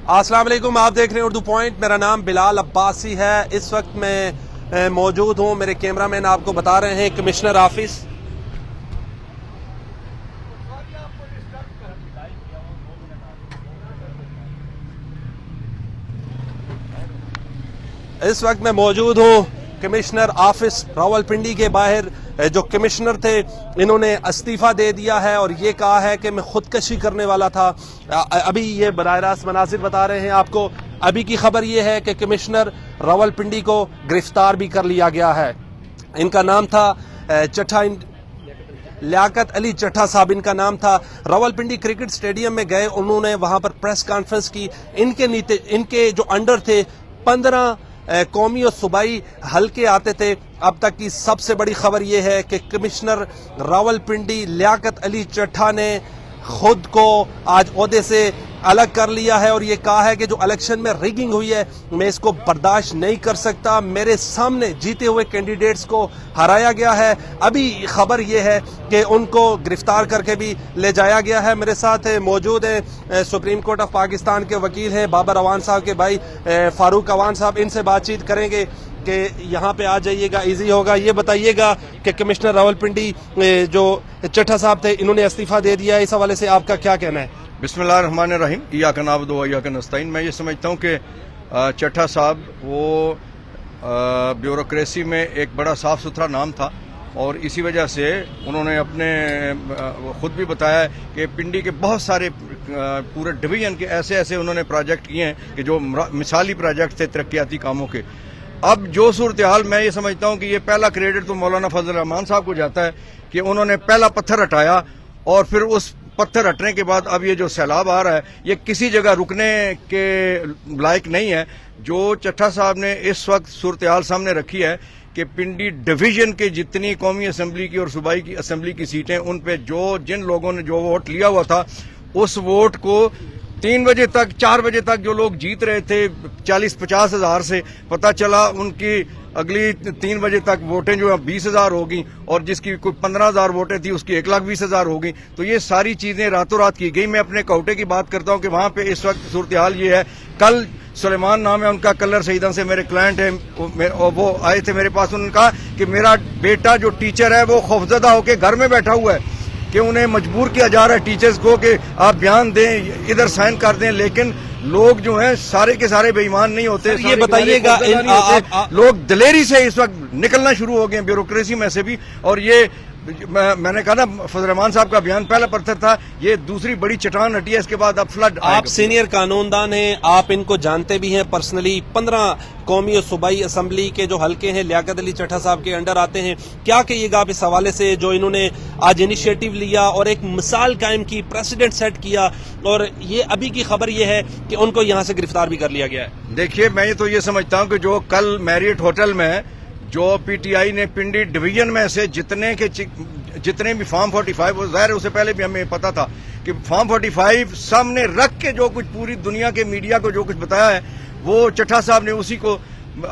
अस्सलाम वालेकुम, आप देख रहे हैं उर्दू पॉइंट। मेरा नाम बिलाल अब्बासी है। इस वक्त मैं मौजूद हूँ, मेरे कैमरामैन आपको बता रहे हैं कमिश्नर ऑफिस। इस वक्त मैं मौजूद हूँ कमिश्नर ऑफिस रावलपिंडी के बाहर। जो कमिश्नर थे इन्होंने इस्तीफ़ा दे दिया है और ये कहा है कि मैं खुदकशी करने वाला था। अभी ये बराह रास्त मनासिर बता रहे हैं आपको। अभी की खबर ये है कि कमिश्नर रावलपिंडी को गिरफ्तार भी कर लिया गया है। इनका नाम था लियाकत अली चट्ठा साहब इनका नाम था। रावलपिंडी क्रिकेट स्टेडियम में गए, उन्होंने वहां पर प्रेस कॉन्फ्रेंस की। इनके जो अंडर थे 15 कौमी और सूबाई हलके आते थे। अब तक की सबसे बड़ी खबर यह है कि कमिश्नर रावलपिंडी लियाकत अली चट्ठा ने खुद को आज ओहदे से अलग कर लिया है और ये कहा है कि जो इलेक्शन में रिगिंग हुई है मैं इसको बर्दाश्त नहीं कर सकता। मेरे सामने जीते हुए कैंडिडेट्स को हराया गया है। अभी खबर ये है कि उनको गिरफ्तार करके भी ले जाया गया है। मेरे साथ मौजूद हैं सुप्रीम कोर्ट ऑफ पाकिस्तान के वकील हैं बाबर अवान साहब के भाई फारूक अवान साहब। इनसे बातचीत करेंगे कि यहाँ पे आ जाइएगा, इजी होगा। ये बताइएगा कि कमिश्नर रावलपिंडी जो चट्ठा साहब थे इन्होंने इस्तीफा दे दिया, इस हवाले से आपका क्या कहना है? बिस्मिल्लाहिर्रहमानिर्रहीम, इय्याका नअबुदु व इय्याका नस्तईन। मैं ये समझता हूँ कि चट्ठा साहब वो ब्यूरोक्रेसी में एक बड़ा साफ सुथरा नाम था और इसी वजह से उन्होंने अपने खुद भी बताया कि पिंडी के बहुत सारे पूरे डिवीजन के ऐसे उन्होंने प्रोजेक्ट किए हैं कि जो मिसाली प्रोजेक्ट थे तरक्याती कामों के। अब जो सूरत हाल, मैं ये समझता हूँ कि ये पहला क्रेडिट तो मौलाना फजल रहमान साहब को जाता है कि उन्होंने पहला पत्थर हटाया और फिर उस पत्थर हटने के बाद अब ये जो सैलाब आ रहा है ये किसी जगह रुकने के लायक नहीं है। जो चट्ठा साहब ने इस वक्त सूरत हाल सामने रखी है कि पिंडी डिवीजन के जितनी कौमी असम्बली की और सूबाई की असम्बली की सीटें, उन पे जिन लोगों ने जो वोट लिया हुआ था उस वोट को 3 बजे तक 4 बजे तक जो लोग जीत रहे थे 40-50 हजार से, पता चला उनकी अगली 3 बजे तक वोटें जो है 20,000 होगी और जिसकी कोई 15,000 वोटें थी उसकी 1,20,000 होगी। तो ये सारी चीजें रातों रात की गई। मैं अपने कोटे की बात करता हूँ कि वहां पे इस वक्त सूरत हाल ये है। कल सुलेमान नाम है उनका, कलर शहीदान से मेरे क्लाइंट हैं, वो आए थे मेरे पास। उन्होंने कहा कि मेरा बेटा जो टीचर है वो खौफजदा होकर घर में बैठा हुआ है कि उन्हें मजबूर किया जा रहा है टीचर्स को कि आप बयान दें, इधर साइन कर दें। लेकिन लोग जो हैं सारे के सारे बेईमान नहीं होते। ये बताइएगा, लोग दिलेरी से इस वक्त निकलना शुरू हो गए ब्यूरोक्रेसी में से भी। और ये मैंने कहा ना, फजल रहमान साहब का बयान पहला पत्थर था, ये दूसरी बड़ी चट्टान हटी है। इसके बाद अब फ्लड। आप सीनियर कानूनदान हैं, आप इनको जानते भी हैं पर्सनली। 15 कौमी और सूबाई असम्बली के जो हलके हैं लियाकत अली चट्ठा साहब के अंडर आते हैं। क्या कहिएगा आप इस हवाले से जो इन्होंने आज इनिशिएटिव लिया और एक मिसाल कायम की, प्रेसिडेंट सेट किया, और ये अभी की खबर ये है कि उनको यहाँ से गिरफ्तार भी कर लिया गया है? देखिए, मैं तो ये समझता हूँ कि जो कल मैरियट होटल में जो पीटीआई ने पिंडी डिवीजन में से जितने भी फॉर्म 45, वो ज़ाहिर उससे पहले भी हमें पता था कि फॉर्म 45 सामने रख के जो कुछ पूरी दुनिया के मीडिया को जो कुछ बताया है वो चट्ठा साहब ने उसी को।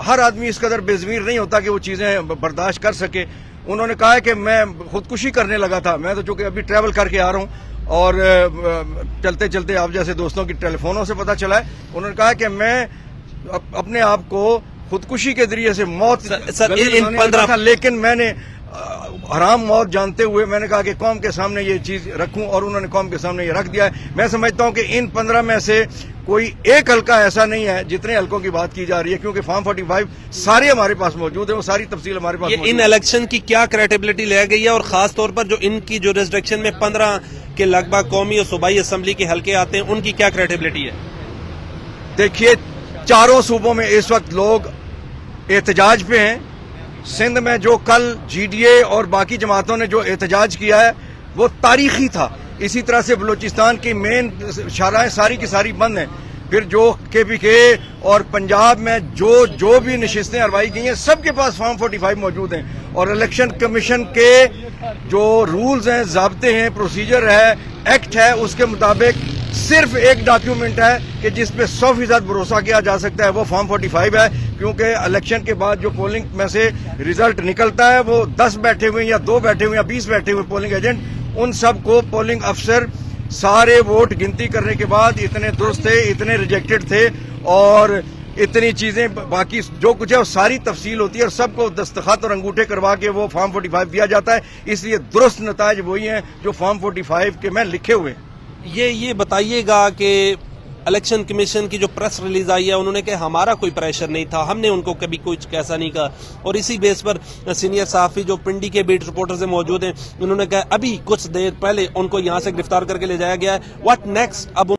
हर आदमी इस कदर बेज़मीर नहीं होता कि वो चीजें बर्दाश्त कर सके। उन्होंने कहा है कि मैं खुदकुशी करने लगा था। मैं तो चूंकि अभी ट्रैवल करके आ रहा हूँ और चलते चलते आप जैसे दोस्तों की टेलीफोनों से पता चला है। उन्होंने कहा कि मैं अपने आप को खुदकुशी के जरिए से मौत इन 15 था, लेकिन मैंने हराम मौत जानते हुए मैंने कहा कि कौम के सामने ये चीज रखूं और उन्होंने कौम के सामने ये रख दिया है। मैं समझता हूं कि इन 15 में से कोई एक हल्का ऐसा नहीं है जितने हल्कों की बात की जा रही है, क्योंकि फॉर्म 45 सारे हमारे पास मौजूद है, वो सारी तफसील हमारे पास मौजूद है। इन इलेक्शन की क्या क्रेडिबिलिटी ले गई है और खास तौर पर जो इनकी जो रिस्ट्रिक्शन में 15 के लगभग कौमी और सूबाई असम्बली के हल्के आते हैं उनकी क्या क्रेडिबिलिटी है? देखिए, चारों सूबों में इस वक्त लोग एहतजाज पे हैं। सिंध में जो कल जीडीए और बाकी जमातों ने जो एहतजाज किया है वो तारीखी था। इसी तरह से बलूचिस्तान की मेन शाहराहें सारी की सारी बंद हैं। फिर जो केपीके और पंजाब में जो भी नशिस्तें अरवाई गई हैं सबके पास फॉर्म 45 मौजूद हैं। और इलेक्शन कमीशन के जो रूल्स हैं, ज़ाब्ते हैं, प्रोसीजर है, एक्ट है, उसके मुताबिक सिर्फ एक डॉक्यूमेंट है कि जिस पे 100% भरोसा किया जा सकता है, वो फॉर्म 45 है। क्योंकि इलेक्शन के बाद जो पोलिंग में से रिजल्ट निकलता है वो 10 बैठे हुए या 2 बैठे हुए या 20 बैठे हुए पोलिंग एजेंट, उन सब को पोलिंग अफसर سارے ووٹ گنتی کرنے کے بعد اتنے درست تھے, اتنے ریجیکٹڈ تھے, اور اتنی چیزیں باقی جو کچھ ہے وہ ساری تفصیل ہوتی ہے اور سب کو دستخط اور انگوٹھے کروا کے وہ فارم 45 دیا جاتا ہے. اس لیے درست نتائج وہی ہیں جو فارم 45 کے میں لکھے ہوئے. یہ بتائیے گا کہ الیکشن کمیشن کی جو پریس ریلیز آئی ہے انہوں نے کہ ہمارا کوئی پریشر نہیں تھا, ہم نے ان کو کبھی کچھ کیسا نہیں کہا, اور اسی بیس پر سینئر صحافی جو پنڈی کے بیٹ رپورٹر سے موجود ہیں انہوں نے کہا ابھی کچھ دیر پہلے ان کو یہاں سے گرفتار کر کے لے جایا گیا ہے. What next? اب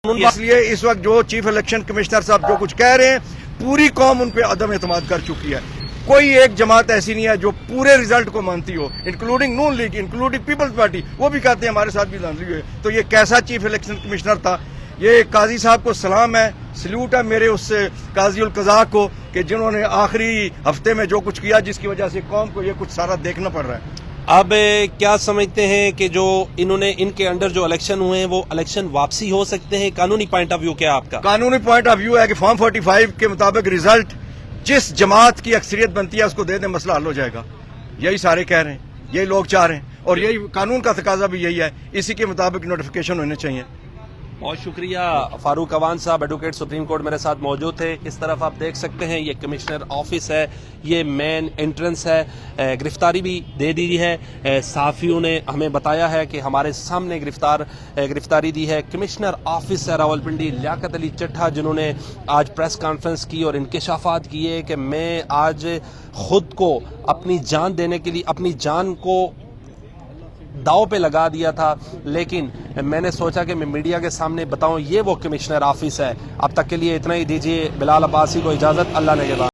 اس لیے اس وقت جو چیف الیکشن کمشنر صاحب جو کچھ کہہ رہے ہیں پوری قوم ان پہ عدم اعتماد کر چکی ہے. کوئی ایک جماعت ایسی نہیں ہے جو پورے ریزلٹ کو مانتی ہو, انکلوڈنگ نون لیگ, انکلوڈنگ پیپلز پارٹی, وہ بھی کہتے ہیں ہمارے ساتھ بھی دھاندلی ہوئی. تو یہ کیسا چیف الیکشن کمشنر تھا؟ یہ قاضی صاحب کو سلام ہے, سلیوٹ ہے میرے اس سے قاضی القضاء کو کہ جنہوں نے آخری ہفتے میں جو کچھ کیا جس کی وجہ سے قوم کو یہ کچھ سارا دیکھنا پڑ رہا ہے. اب کیا سمجھتے ہیں کہ جو انہوں نے ان کے انڈر جو الیکشن ہوئے ہیں وہ الیکشن واپسی ہو سکتے ہیں؟ قانونی پوائنٹ آف ویو کیا آپ کا؟ قانونی پوائنٹ آف ویو ہے کہ فارم 45 کے مطابق ریزلٹ جس جماعت کی اکثریت بنتی ہے اس کو دے دیں, مسئلہ حل ہو جائے گا. یہی سارے کہہ رہے ہیں, یہی لوگ چاہ رہے ہیں, اور یہی قانون کا تقاضا بھی یہی ہے. اسی کے مطابق نوٹیفیکیشن ہونے چاہیے. بہت شکریہ. فاروق اوان صاحب ایڈوکیٹ سپریم کورٹ میرے ساتھ موجود تھے. اس طرف آپ دیکھ سکتے ہیں یہ کمشنر آفس ہے, یہ مین انٹرنس ہے. گرفتاری بھی دے دی ہے, صحافیوں نے ہمیں بتایا ہے کہ ہمارے سامنے گرفتاری دی ہے. کمشنر آفس ہے راولپنڈی, لیاقت علی چٹھا, جنہوں نے آج پریس کانفرنس کی اور انکشافات کیے کہ میں آج خود کو اپنی جان دینے کے لیے اپنی جان کو داؤ پہ لگا دیا تھا, لیکن میں نے سوچا کہ میں میڈیا کے سامنے بتاؤں. یہ وہ کمشنر آفس ہے. اب تک کے لیے اتنا ہی دیجیے. بلال عباسی کو اجازت. اللہ نگہبان.